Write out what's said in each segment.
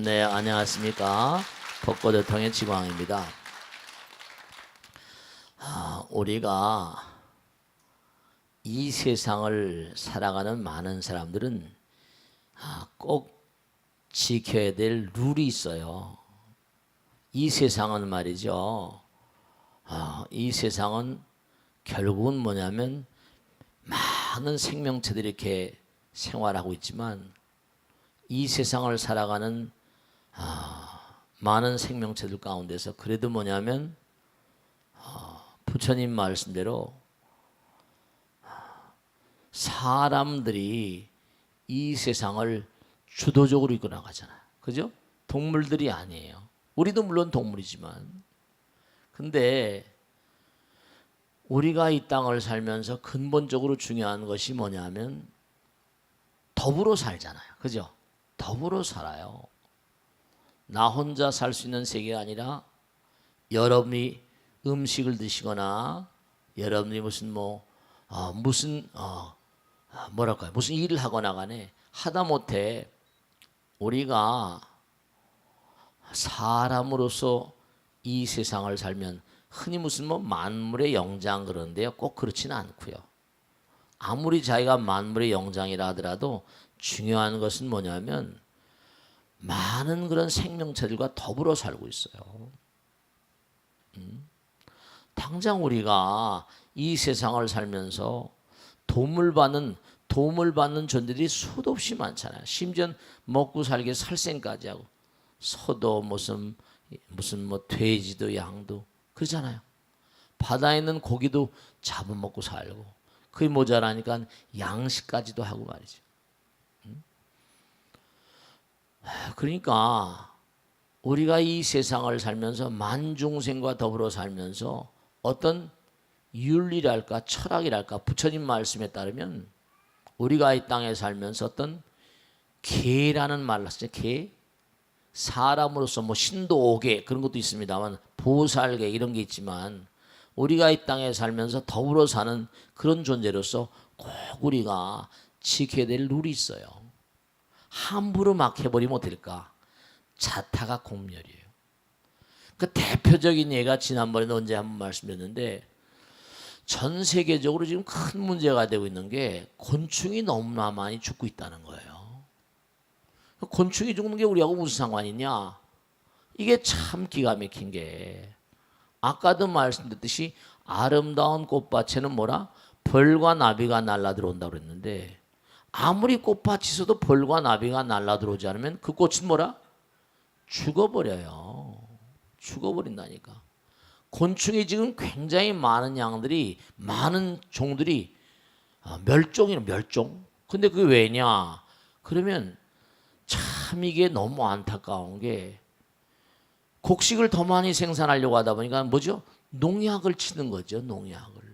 네, 안녕하십니까. 벚꽃의 지광입니다. 우리가 이 세상을 살아가는 많은 사람들은 꼭 지켜야 될 룰이 있어요. 이 세상은 말이죠. 이 세상은 결국은 뭐냐면 많은 생명체들이 이렇게 생활하고 있지만 이 세상을 살아가는 많은 생명체들 가운데서 그래도 뭐냐면 부처님 말씀대로 사람들이 이 세상을 주도적으로 이끌어 나가잖아요. 그죠? 동물들이 아니에요. 우리도 물론 동물이지만. 근데 우리가 이 땅을 살면서 근본적으로 중요한 것이 뭐냐면 더불어 살잖아요. 그죠? 더불어 살아요. 나 혼자 살 수 있는 세계가 아니라 여러분이 음식을 드시거나 여러분이 무슨 무슨 일을 하거나 간에 하다못해 우리가 사람으로서 이 세상을 살면 흔히 무슨 만물의 영장 그러는데요. 꼭 그렇지는 않고요. 아무리 자기가 만물의 영장이라 하더라도 중요한 것은 뭐냐면 많은 그런 생명체들과 더불어 살고 있어요. 당장 우리가 이 세상을 살면서 도움을 받는 존재들이 수도 없이 많잖아요. 심지어 먹고 살기 살생까지 하고 소도 무슨 돼지도 양도 그러잖아요. 바다에 있는 고기도 잡아먹고 살고 그게 모자라니까 양식까지도 하고 말이죠. 그러니까 우리가 이 세상을 살면서 만중생과 더불어 살면서 어떤 윤리랄까 철학이랄까 부처님 말씀에 따르면 우리가 이 땅에 살면서 어떤 계라는 말을 쓰죠. 계 사람으로서 신도 5계 그런 것도 있습니다만 보살계 이런 게 있지만 우리가 이 땅에 살면서 더불어 사는 그런 존재로서 꼭 우리가 지켜야 될 룰이 있어요. 함부로 막 해버리면 어떨까? 자타가 공멸이에요. 그 대표적인 예가 지난번에 언제 한번 말씀드렸는데 전 세계적으로 지금 큰 문제가 되고 있는 게 곤충이 너무나 많이 죽고 있다는 거예요. 곤충이 죽는 게 우리하고 무슨 상관이냐? 이게 참 기가 막힌 게 아까도 말씀드렸듯이 아름다운 꽃밭에는 벌과 나비가 날라 들어온다고 그랬는데 아무리 꽃밭이 있어도 벌과 나비가 날라 들어오지 않으면 그 꽃은 죽어버려요. 죽어버린다니까. 곤충이 지금 굉장히 많은 많은 종들이 멸종이에요. 멸종. 근데 그게 왜냐? 그러면 참 이게 너무 안타까운 게 곡식을 더 많이 생산하려고 하다 보니까 뭐죠? 농약을 치는 거죠. 농약을.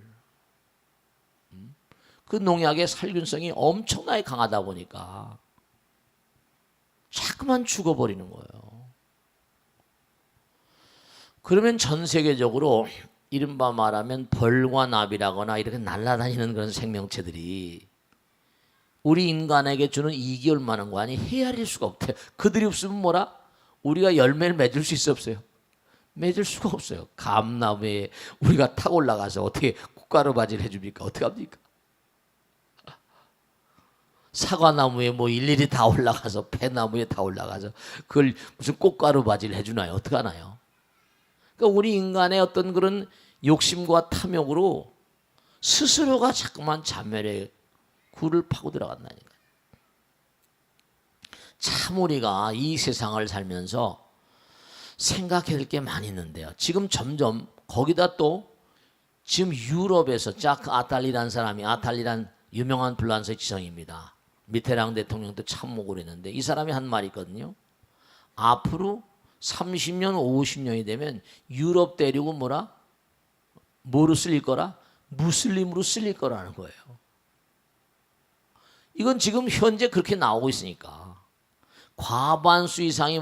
그 농약의 살균성이 엄청나게 강하다 보니까 자꾸만 죽어버리는 거예요. 그러면 전 세계적으로 이른바 말하면 벌과 나비라거나 이렇게 날아다니는 그런 생명체들이 우리 인간에게 주는 이익이 얼마나 많이 헤아릴 수가 없대요. 그들이 없으면 우리가 열매를 맺을 수 있어 없어요? 맺을 수가 없어요. 감나무에 우리가 타고 올라가서 어떻게 꽃가루 바지를 해줍니까? 어떻게 합니까? 사과나무에 일일이 다 올라가서 배나무에 다 올라가서 그걸 무슨 꽃가루 바지를 해주나요? 어떻게 하나요? 그러니까 우리 인간의 어떤 그런 욕심과 탐욕으로 스스로가 자꾸만 자멸의 굴을 파고 들어간다니까. 참 우리가 이 세상을 살면서 생각해야 될 게 많이 있는데요. 지금 점점 거기다 또 지금 유럽에서 자크 아탈리라는 사람이 아탈리란 유명한 불란서의 지성입니다. 미테랑 대통령도 참모를 했는데 이 사람이 한 말이 있거든요. 앞으로 30년, 50년이 되면 유럽 대륙은 뭐로 쓸릴 거라? 무슬림으로 쓸릴 거라는 거예요. 이건 지금 현재 그렇게 나오고 있으니까. 과반수 이상이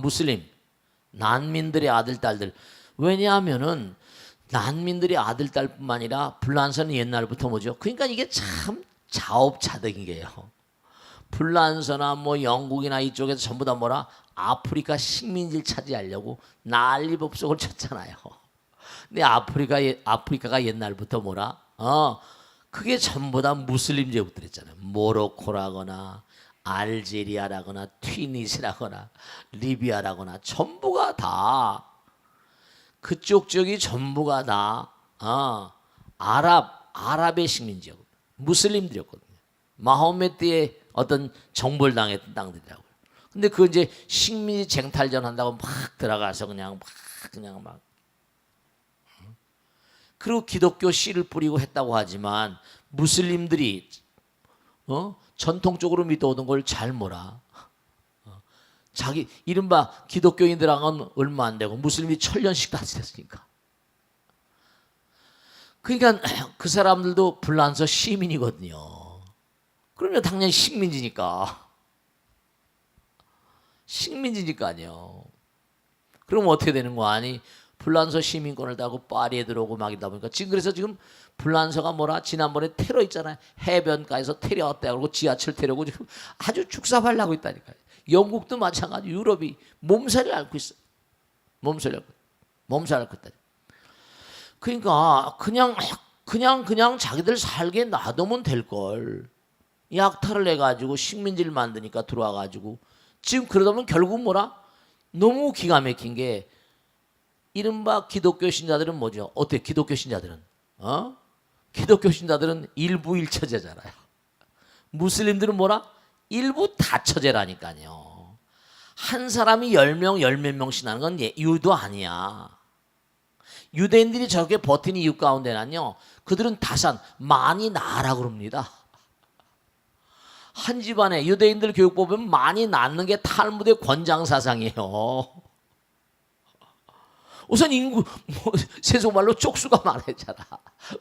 무슬림, 난민들의 아들, 딸들. 왜냐하면은 난민들의 아들, 딸뿐만 아니라 불란서는 옛날부터 뭐죠? 그러니까 이게 참 자업자득인 게요. 불란서나 뭐 영국이나 이쪽에서 전부 다 뭐라 아프리카 식민지를 차지하려고 난리법석을 쳤잖아요. 근데 아프리카가 옛날부터 뭐라 그게 전부 다 무슬림 제국들이었잖아요. 모로코라거나 알제리아라거나 튀니스라거나 리비아라거나 전부가 다 그쪽 지역이 전부가 다 아랍의 식민지역 무슬림들이었거든요. 마호메트의 어떤 정벌 당했던 땅들이라고요. 근데 그 이제 식민지 쟁탈전 한다고 막 들어가서 그냥 막 그리고 기독교 씨를 뿌리고 했다고 하지만 무슬림들이 전통적으로 믿어오던 걸 잘 몰라. 자기 이른바 기독교인들하고는 얼마 안 되고 무슬림이 1000년씩 다 지냈으니까. 그러니까 그 사람들도 불란서 시민이거든요. 그러면 당연히 식민지니까요. 그럼 어떻게 되는 거 아니? 불란서 시민권을 따고 파리에 들어오고 막 이다 보니까 그래서 지금 불란서가 뭐라 지난번에 테러 있잖아요. 해변가에서 테러했다 그러고 지하철 테러고 지금 아주 죽사발나고 있다니까요. 영국도 마찬가지. 유럽이 몸살을 앓고 있어요. 몸살을 앓고 있다. 그러니까 그냥 자기들 살게 놔두면 될 걸. 약탈을 해가지고 식민지를 만드니까 들어와가지고 지금 그러다 보면 결국 뭐라 너무 기가 막힌 게 이른바 기독교 신자들은 뭐죠? 어때? 기독교 신자들은 기독교 신자들은 일부 일처제잖아요. 무슬림들은 뭐라? 일부 다처제라니까요. 한 사람이 10명, 10몇 명씩 나는 건 유도 아니야. 유대인들이 저렇게 버티는 이유 가운데는요. 그들은 다산, 많이 낳으라고 그럽니다. 한 집안에 유대인들 교육 보면 많이 낳는 게 탈무드의 권장사상이에요. 우선 인구, 세속말로 쪽수가 많아야 되잖아.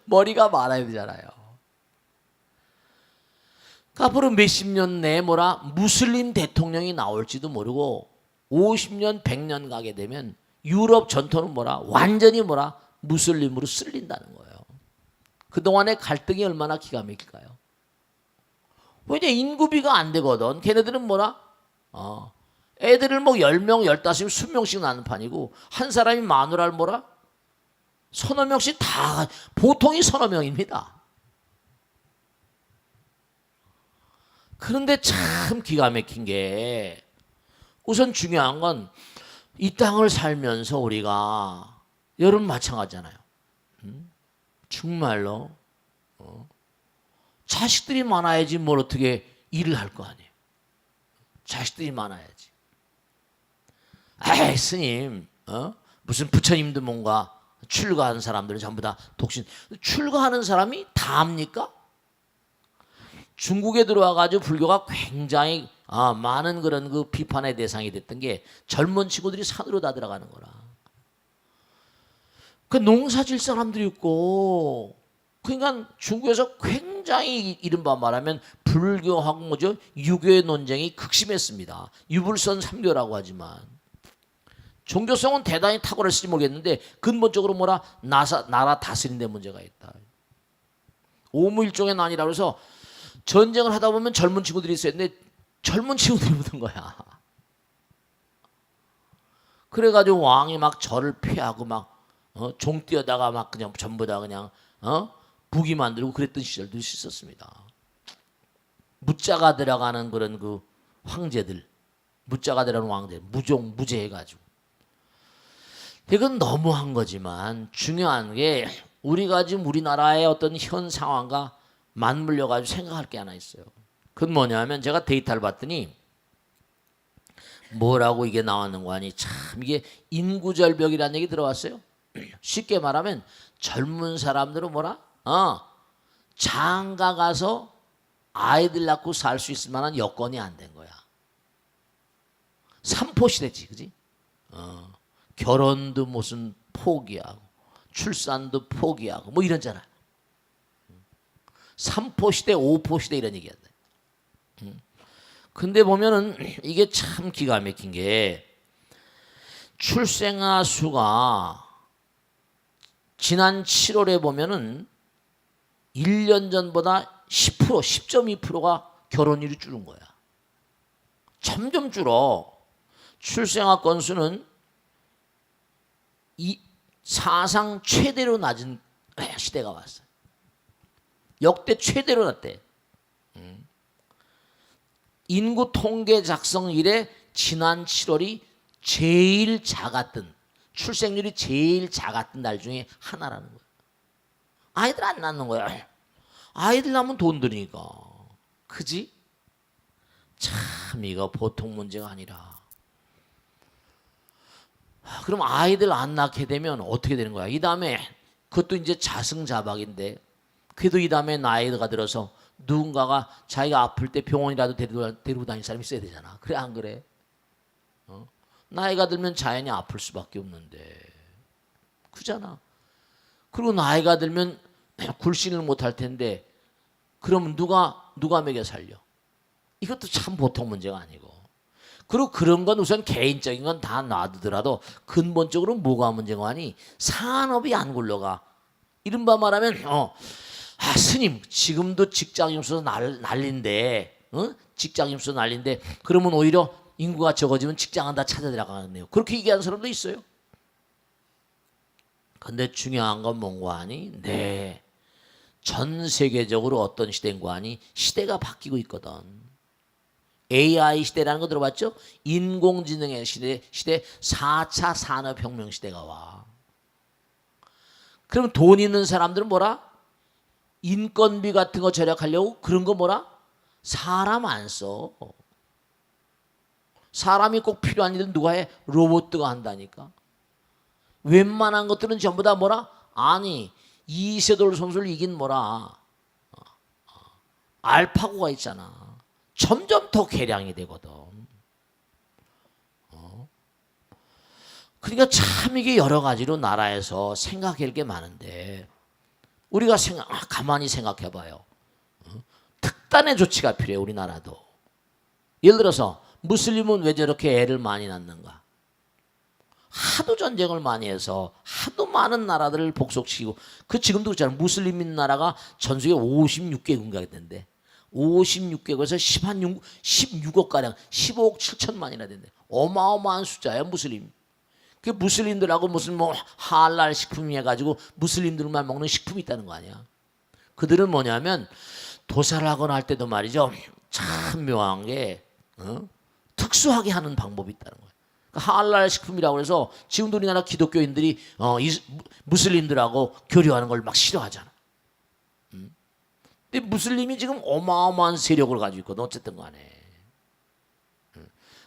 머리가 많아야 되잖아요. 앞으로 몇십 년 내에 무슬림 대통령이 나올지도 모르고 50년, 100년 가게 되면 유럽 전토는 완전히 무슬림으로 쓸린다는 거예요. 그동안의 갈등이 얼마나 기가 막힐까요? 왜냐 인구비가 안 되거든. 걔네들은 애들을 10명, 15명, 20명씩 낳는 판이고 한 사람이 마누라를 서너 명씩 다 보통이 서너 명입니다. 그런데 참 기가 막힌 게 우선 중요한 건 이 땅을 살면서 우리가 여러분 마찬가지잖아요. 정말로 자식들이 많아야지 뭘 어떻게 일을 할 거 아니에요. 자식들이 많아야지. 에이 스님 무슨 부처님도 뭔가 출가하는 사람들은 전부 다 독신. 출가하는 사람이 다 합니까? 중국에 들어와가지고 불교가 굉장히 많은 그런 그 비판의 대상이 됐던 게 젊은 친구들이 산으로 다 들어가는 거라. 그 농사 질 사람들이 있고, 그러니까 중국에서 굉장히 이른바 말하면 불교하고 유교의 논쟁이 극심했습니다. 유불선 삼교라고 하지만 종교성은 대단히 탁월했을지 모르겠는데 근본적으로 나라 다스리는 데 문제가 있다. 오무일종의 난이라고 해서 전쟁을 하다 보면 젊은 친구들이 있었는데 젊은 친구들이 묻은 거야. 그래가지고 왕이 막 절을 폐하고 종 뛰어다가 그냥 전부 다 그냥 무기 만들고 그랬던 시절도 있었습니다. 무자가 들어가는 그런 그 황제들, 무자가 들어가는 왕들, 무제해가지고. 이건 너무한 거지만 중요한 게 우리가 지금 우리나라의 어떤 현 상황과 맞물려 가지고 생각할 게 하나 있어요. 그건 뭐냐면 제가 데이터를 봤더니 뭐라고 이게 나왔는 거 아니 참 이게 인구절벽이라는 얘기 들어왔어요. 쉽게 말하면 젊은 사람들은 장가 가서 아이들 낳고 살 수 있을 만한 여건이 안 된 거야. 삼포시대지, 그지? 결혼도 무슨 포기하고 출산도 포기하고 이러잖아. 3포시대, 5포시대 이런 얘기한다. 근데 보면은 이게 참 기가 막힌 게 출생아 수가 지난 7월에 보면은 1년 전보다 10%, 10.2%가 결혼율이 줄은 거야. 점점 줄어. 출생아 건수는 이 사상 최대로 낮은 시대가 왔어요. 역대 최대로 낮대. 인구 통계 작성 이래 지난 7월이 제일 작았던, 출생률이 제일 작았던 날 중에 하나라는 거예요. 아이들 안 낳는 거야. 아이들 낳으면 돈 드니까. 그지? 참 이거 보통 문제가 아니라. 그럼 아이들 안 낳게 되면 어떻게 되는 거야? 이 다음에 그것도 이제 자승자박인데, 그래도 이 다음에 나이가 들어서 누군가가 자기가 아플 때 병원이라도 데리고 다닐 사람이 있어야 되잖아. 그래 안 그래? 나이가 들면 자연히 아플 수밖에 없는데, 그잖아. 그리고 나이가 들면 굴신을 못할 텐데, 그러면 누가 먹여 살려? 이것도 참 보통 문제가 아니고. 그리고 그런 건 우선 개인적인 건 다 놔두더라도 근본적으로 뭐가 문제가 아니? 산업이 안 굴러가. 이른바 말하면 스님 지금도 직장인 수 난린데, 직장인 수 난린데, 그러면 오히려 인구가 적어지면 직장은 다 찾아 들어가겠네요. 그렇게 얘기하는 사람도 있어요. 근데 중요한 건 뭔가 하니? 네, 전 세계적으로 어떤 시대인가 하니? 시대가 바뀌고 있거든. AI 시대라는 거 들어봤죠? 인공지능의 시대 4차 산업혁명 시대가 와. 그럼 돈 있는 사람들은 뭐라? 인건비 같은 거 절약하려고 그런 거 뭐라? 사람 안 써. 사람이 꼭 필요한 일은 누가 해? 로봇가 한다니까. 웬만한 것들은 전부 다 뭐라? 아니, 이세돌 선수를 이긴 뭐라? 알파고가 있잖아. 점점 더 개량이 되거든. 그러니까 참 이게 여러 가지로 나라에서 생각할 게 많은데, 우리가 가만히 생각해 봐요. 특단의 조치가 필요해, 우리나라도. 예를 들어서 무슬림은 왜 저렇게 애를 많이 낳는가? 하도 전쟁을 많이 해서 하도 많은 나라들을 복속시키고, 그 지금도 그렇잖아요. 무슬림인 나라가 전 세계 56개국인가 됐는데, 56개국에서 16억 가량, 15억 7천만이나 된대. 어마어마한 숫자야, 무슬림. 그 무슬림들하고 무슨 뭐 할랄 식품이 해가지고 무슬림들만 먹는 식품이 있다는 거 아니야. 그들은 뭐냐면 도살을 하거나 할 때도 말이죠, 참 묘한 게 특수하게 하는 방법이 있다는 거야. 할랄 식품이라고 해서 지금도 우리나라 기독교인들이 무슬림들하고 교류하는 걸 막 싫어하잖아. 근데 무슬림이 지금 어마어마한 세력을 가지고 있거든. 어쨌든 간에.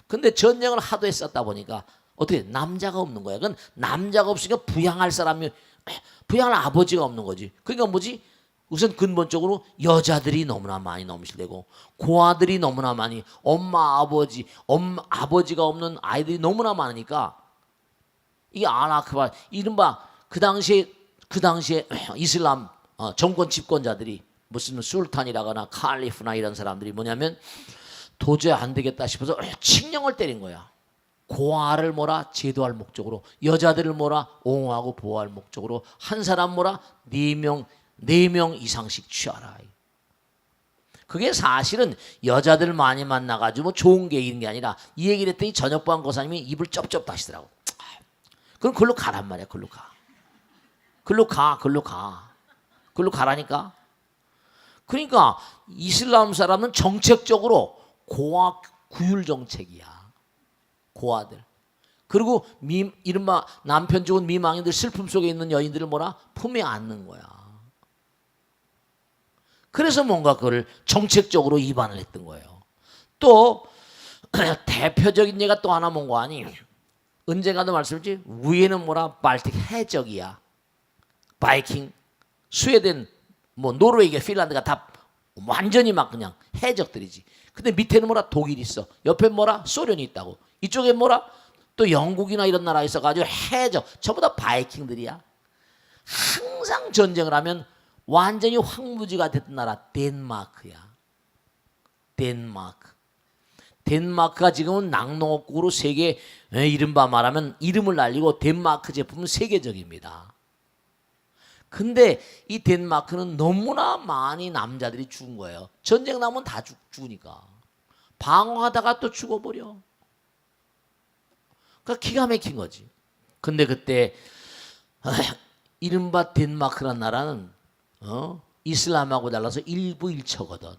근데 전쟁을 하도 했었다 보니까 어떻게 남자가 없는 거야. 그건 남자가 없으니까 부양할 사람이, 부양할 아버지가 없는 거지. 그러니까 뭐지? 우선 근본적으로 여자들이 너무나 많이 넘실대고, 고아들이 너무나 많이, 아버지가 없는 아이들이 너무나 많으니까, 이게 아나크바, 이른바 그 당시에 이슬람 정권 집권자들이, 무슨 술탄이라거나 칼리프나 이런 사람들이 뭐냐면 도저히 안 되겠다 싶어서 칙령을 때린 거야. 고아를 뭐라? 제도할 목적으로, 여자들을 뭐라? 옹호하고 보호할 목적으로, 한 사람 뭐라? 4명 이상씩 취하라. 그게 사실은 여자들 많이 만나가지고 뭐 좋은 게 있는 게 아니라, 이 얘기를 했더니 저녁반 고사님이 입을 쩝쩝 다시더라고. 그럼 글로 가란 말이야. 글로 가라니까. 그러니까 이슬람 사람은 정책적으로 고아 구휼 정책이야. 고아들. 그리고 이른바 남편 좋은 미망인들, 슬픔 속에 있는 여인들을 뭐라? 품에 안는 거야. 그래서 뭔가 그걸 정책적으로 위반을 했던 거예요. 또 대표적인 예가 또 하나 뭔가 아니, 언젠가도 말씀드렸지, 위에는 뭐라? 발틱 해적이야. 바이킹, 스웨덴, 뭐 노르웨이, 핀란드가 다 완전히 막 그냥 해적들이지. 근데 밑에는 뭐라? 독일이 있어. 옆에 뭐라? 소련이 있다고. 이쪽에 뭐라? 또 영국이나 이런 나라 있어가지고 해적, 전부 다 바이킹들이야. 항상 전쟁을 하면 완전히 황무지가 됐던 나라 덴마크야. 덴마크가 지금은 낙농업국으로 세계, 이른바 말하면 이름을 날리고 덴마크 제품은 세계적입니다. 근데 이 덴마크는 너무나 많이 남자들이 죽은 거예요. 전쟁 나면 다 죽으니까. 방어하다가 또 죽어버려. 그러니까 기가 막힌 거지. 근데 그때 이른바 덴마크란 나라는 이슬람하고 달라서 일부일처거든.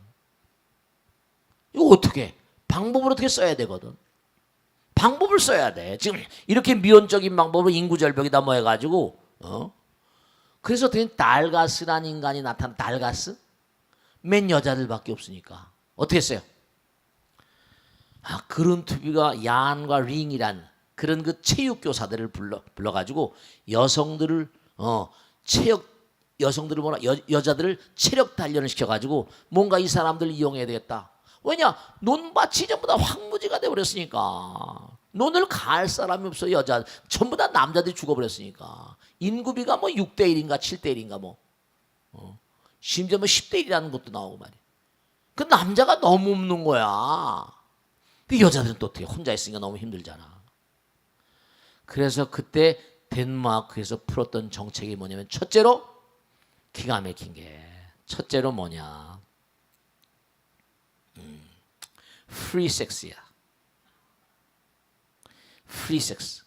이거 어떻게? 방법을 어떻게 써야 되거든. 방법을 써야 돼. 지금 이렇게 미온적인 방법으로 인구절벽이 다 모여가지고 그래서 어떻게 달가스란 인간이 나타나. 달가스? 맨 여자들밖에 없으니까 어떻게 했어요? 그런 투비가 얀과 링이란 그런 그 체육교사들을 불러가지고 여성들을 여성들을 여자들을 체력 단련을 시켜가지고 뭔가 이 사람들을 이용해야 되겠다. 왜냐? 논밭이 전부 다 황무지가 돼버렸으니까. 논을 갈 사람이 없어. 여자 전부 다 남자들이 죽어버렸으니까. 인구비가 뭐 6대 1인가 7대 1인가 뭐 심지어 뭐 10대 1이라는 것도 나오고 말이야. 그 남자가 너무 없는 거야. 그 여자들은 또 어떻게 혼자 있으니까 너무 힘들잖아. 그래서 그때 덴마크에서 풀었던 정책이 뭐냐면 첫째로 기가 막힌 게 첫째로 뭐냐? 프리 섹스야. 프리 섹스.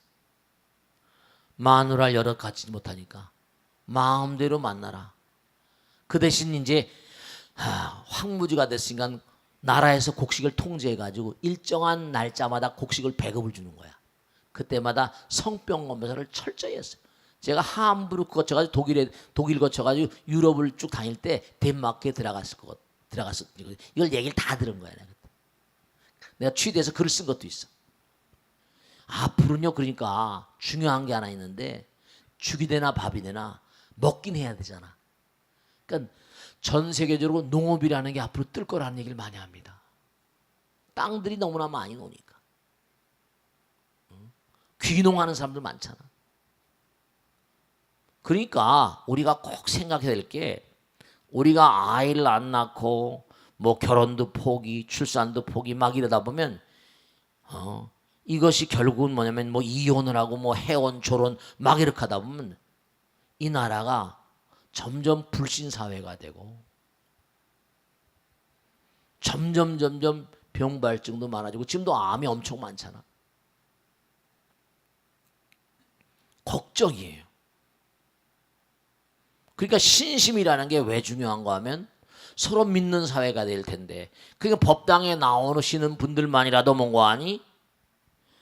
마누라를 여러 갖지 못하니까 마음대로 만나라. 그 대신 이제 황무지가 됐으니까 나라에서 곡식을 통제해가지고 일정한 날짜마다 곡식을 배급을 주는 거야. 그때마다 성병 검사를 철저히 했어요. 제가 함부르크 거쳐가지고 독일 거쳐가지고 유럽을 쭉 다닐 때 덴마크에 들어갔을 이걸 얘기를 다 들은 거야. 내가 취재해서 글을 쓴 것도 있어. 앞으로는요, 그러니까 중요한 게 하나 있는데 죽이 되나 밥이 되나 먹긴 해야 되잖아. 그러니까 전 세계적으로 농업이라는 게 앞으로 뜰 거라는 얘기를 많이 합니다. 땅들이 너무나 많이 노니까. 귀농하는 사람들 많잖아. 그러니까 우리가 꼭 생각해야 될 게 우리가 아이를 안 낳고 뭐 결혼도 포기, 출산도 포기 막 이러다 보면 이것이 결국은 뭐냐면 뭐 이혼을 하고 뭐 해혼, 결혼 막 이렇게 하다 보면 이 나라가 점점 불신 사회가 되고 점점 병발증도 많아지고 지금도 암이 엄청 많잖아. 걱정이에요. 그러니까 신심이라는 게 왜 중요한가 하면 서로 믿는 사회가 될 텐데 그러니까 법당에 나오시는 분들만이라도 뭔가 하니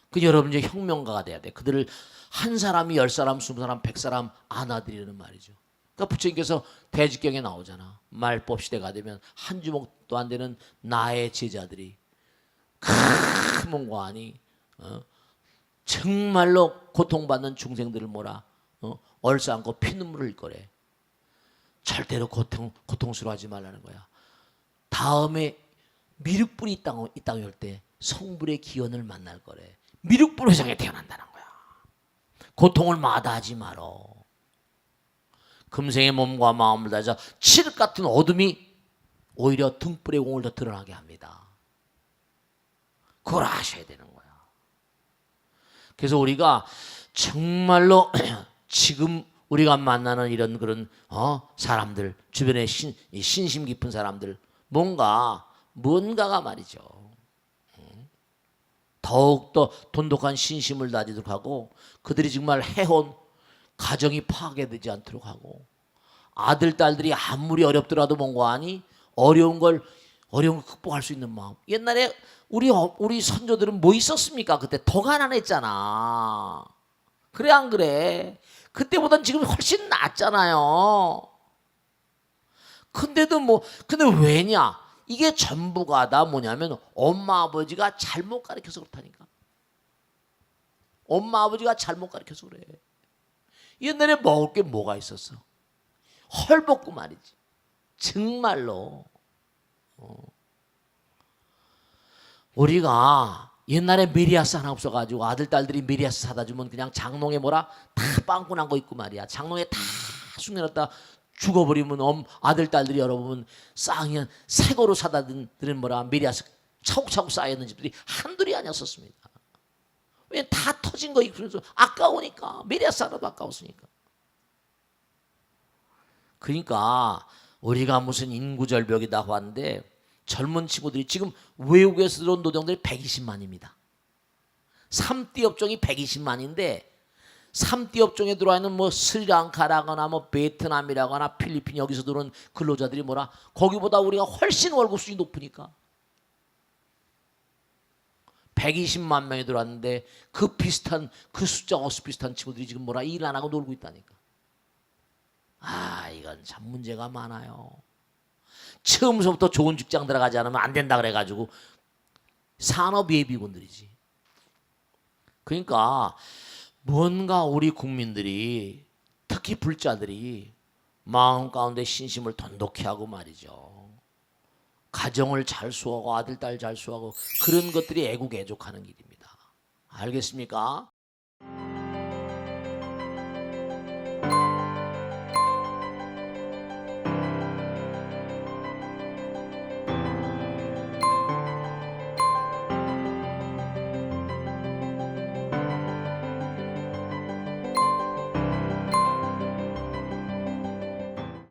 그 여러분 이제 혁명가가 돼야 돼. 그들을 한 사람이 10사람, 20사람, 100사람 안아드리는 말이죠. 그러니까 부처님께서 대직경에 나오잖아. 말법 시대가 되면 한 주먹도 안 되는 나의 제자들이 큰 뭔가 하니 정말로 고통받는 중생들을 몰아 얼싸안고 피눈물을 흘릴 거래. 절대로 고통스러워하지 말라는 거야. 다음에 미륵불이 이 땅에 올 때 성불의 기원을 만날 거래. 미륵불 회장에 태어난다는 거야. 고통을 마다하지 말어. 금생의 몸과 마음을 다해서 칠흑 같은 어둠이 오히려 등불의 공을 더 드러나게 합니다. 그걸 아셔야 되는 거야. 그래서 우리가 정말로 지금 우리가 만나는 이런 그런 사람들 주변에 신심 깊은 사람들 뭔가가 말이죠. 더욱더 돈독한 신심을 다지도록 하고 그들이 정말 해혼 가정이 파괴되지 않도록 하고 아들 딸들이 아무리 어렵더라도 뭔가 하니 어려운 걸 극복할 수 있는 마음. 옛날에 우리 선조들은 뭐 있었습니까? 그때 더 가난했잖아. 그래 안 그래? 그때보단 지금 훨씬 낫잖아요. 근데 왜냐? 이게 전부가 다 뭐냐면 엄마 아버지가 잘못 가르쳐서 그렇다니까. 엄마 아버지가 잘못 가르쳐서 그래. 옛날에 먹을 게 뭐가 있었어? 헐벗고 말이지. 정말로. 우리가 옛날에 미리아스 하나 없어가지고 아들 딸들이 미리아스 사다 주면 그냥 장롱에 다 빵꾸 난 거 있고 말이야. 장롱에 다 숨겨놨다 죽어버리면 아들 딸들이 열어보면 쌍이 새 거로 사다 드는 미리아스 차곡차곡 쌓여있는 집들이 한둘이 아니었었습니다. 왜 다 터진 거 그래서 아까우니까 미리아스 하나도 아까웠으니까. 그러니까 우리가 무슨 인구절벽이다 하는데 젊은 친구들이 지금 외국에서 들어온 노동들이 120만입니다. 3띠 업종이 120만인데 3띠 업종에 들어와 있는 뭐 스리랑카라거나 뭐 베트남이라거나 필리핀 여기서 들어온 근로자들이 뭐라 거기보다 우리가 훨씬 월급 수준이 높으니까 120만 명이 들어왔는데 그 비슷한 그 숫자 비슷한 친구들이 지금 뭐라 일 안 하고 놀고 있다니까. 아, 이건 참 문제가 많아요. 처음서부터 좋은 직장 들어가지 않으면 안 된다 그래가지고 산업예비군들이지. 그러니까 뭔가 우리 국민들이 특히 불자들이 마음 가운데 신심을 돈독히 하고 말이죠. 가정을 잘 수하고 아들 딸 잘 수하고 그런 것들이 애국애족하는 길입니다. 알겠습니까?